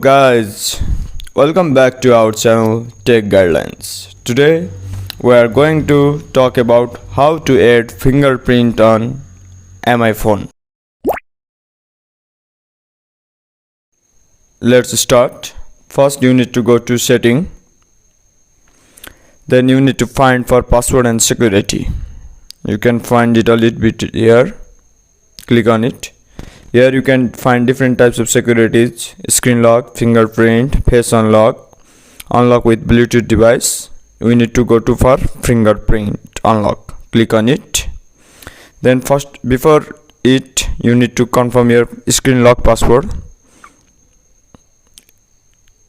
Guys, welcome back to our channel Tech Guidelines. Today we are going to talk about how to add fingerprint on MI phone. Let's start. First you need to go to setting. Then you need to find for password and security. You can find it a little bit here. Click on it. Here you can find different types of securities: screen lock, fingerprint, face unlock, unlock with Bluetooth device. We need to go to for fingerprint unlock. Click on it. Then first, before it, you need to confirm your screen lock password.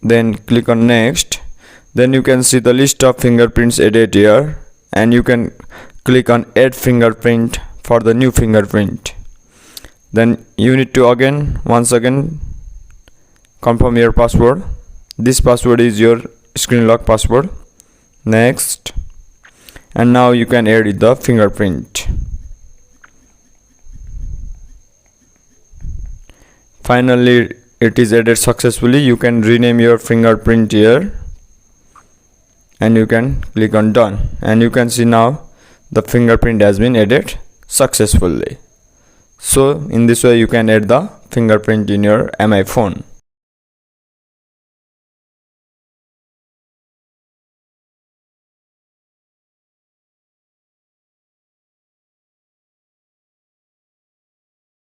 Then click on next. Then you can see the list of fingerprints added here, and you can click on add fingerprint for the new fingerprint. Then you need to once again confirm your password. This password is your screen lock password. Next, and now you can add the fingerprint. Finally it is added successfully. You can rename your fingerprint here and you can click on done, and you can see now the fingerprint has been added successfully. So in this way you can add the fingerprint in your MI phone.